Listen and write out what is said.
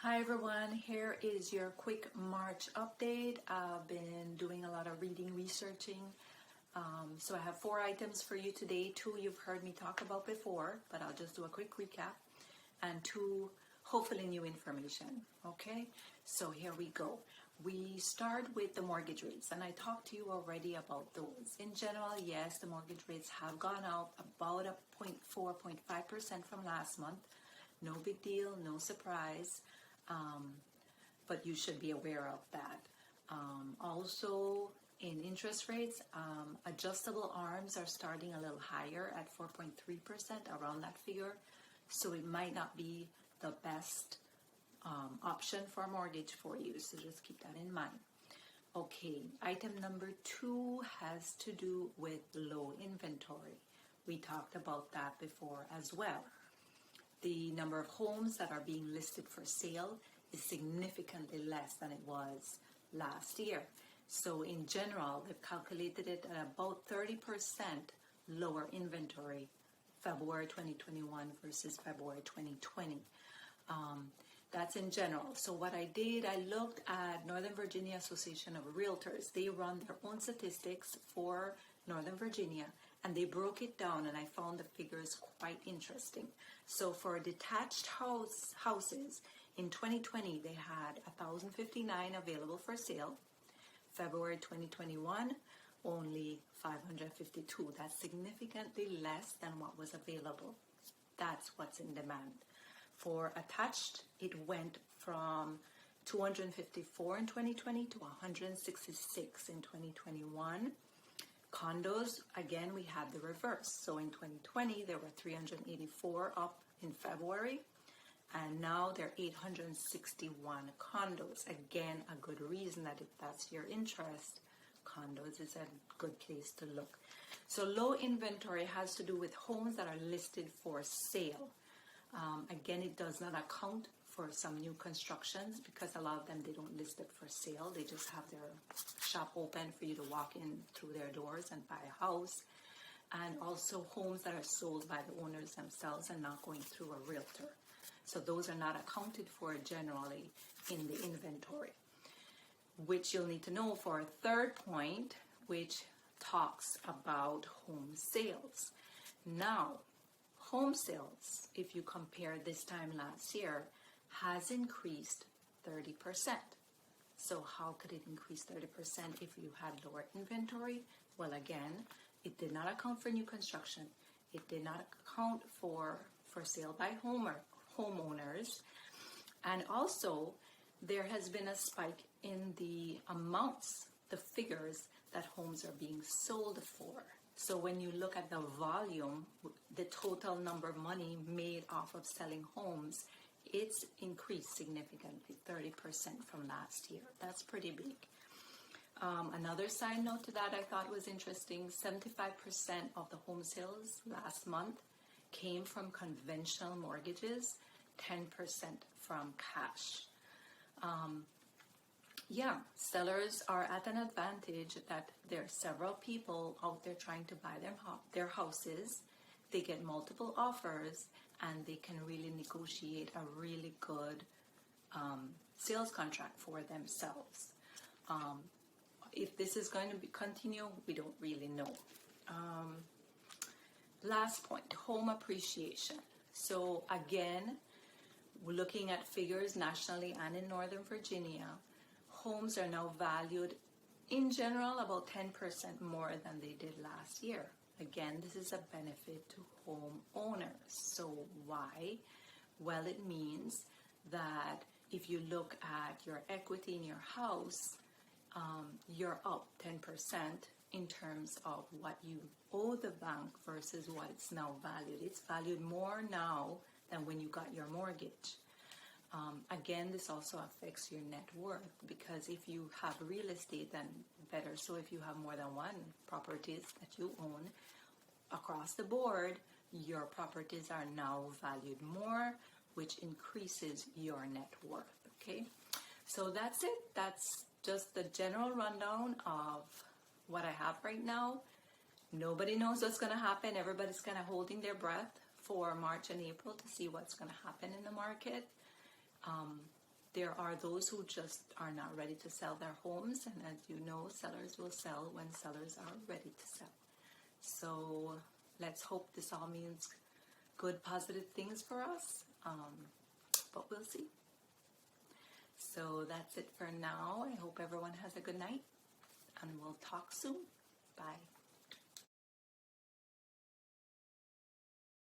Hi everyone, here is your quick March update. I've been doing a lot of reading, researching. So I have 4 items for you today. 2 you've heard me talk about before, but I'll just do a quick recap. And 2 hopefully new information. Okay, so here we go. We start with the mortgage rates, and I talked to you already about those. In general, yes, the mortgage rates have gone up about a 0.4-0.5% from last month. No big deal, no surprise. But you should be aware of that. Also, in interest rates, adjustable arms are starting a little higher at 4.3%, around that figure. So it might not be the best option for a mortgage for you. So just keep that in mind. Okay, item number 2 has to do with low inventory. We talked about that before as well. The number of homes that are being listed for sale is significantly less than it was last year. So in general, they've calculated it at about 30% lower inventory, February 2021 versus February 2020. That's in general. So what I did, I looked at Northern Virginia Association of Realtors. They run their own statistics for Northern Virginia, and they broke it down, and I found the figures quite interesting. So for detached houses, in 2020, they had 1,059 available for sale. February 2021, only 552. That's significantly less than what was available. That's what's in demand. For attached, it went from 254 in 2020 to 166 in 2021. Condos, again, we had the reverse. So in 2020, there were 384 up in February, and now there are 861 condos. Again, a good reason that if that's your interest, condos is a good place to look. So low inventory has to do with homes that are listed for sale. Again, it does not account for some new constructions because a lot of them, they don't list it for sale. They just have their shop open for you to walk in through their doors and buy a house. And also homes that are sold by the owners themselves and not going through a realtor. So those are not accounted for generally in the inventory, which you'll need to know for a third point, which talks about home sales. Now, home sales, if you compare this time last year, has increased 30%. So how could it increase 30% if you had lower inventory? Well, again, it did not account for new construction. It did not account for sale by homeowners. And also, there has been a spike in the amounts, the figures that homes are being sold for. So when you look at the volume, the total number of money made off of selling homes, it's increased significantly, 30% from last year. That's pretty big. Another side note to that I thought was interesting, 75% of the home sales last month came from conventional mortgages, 10% from cash. Sellers are at an advantage that there are several people out there trying to buy their houses. They get multiple offers, and they can really negotiate a really good sales contract for themselves. If this is going to continue, we don't really know. Last point, home appreciation. So again, we're looking at figures nationally and in Northern Virginia. Homes are now valued in general about 10% more than they did last year. Again, this is a benefit to homeowners. So why? Well, it means that if you look at your equity in your house, you're up 10% in terms of what you owe the bank versus what it's now valued. It's valued more now than when you got your mortgage. Again, this also affects your net worth because if you have real estate, then better. So if you have more than one properties that you own across the board, your properties are now valued more, which increases your net worth. Okay, so that's it. That's just the general rundown of what I have right now. Nobody knows what's going to happen. Everybody's kind of holding their breath for March and April to see what's going to happen in the market. there are those who just are not ready to sell their homes, and as you know, sellers will sell when sellers are ready to sell. So let's hope this all means good, positive things for us, but we'll see. So that's it for now. I hope everyone has a good night, and we'll talk soon. Bye.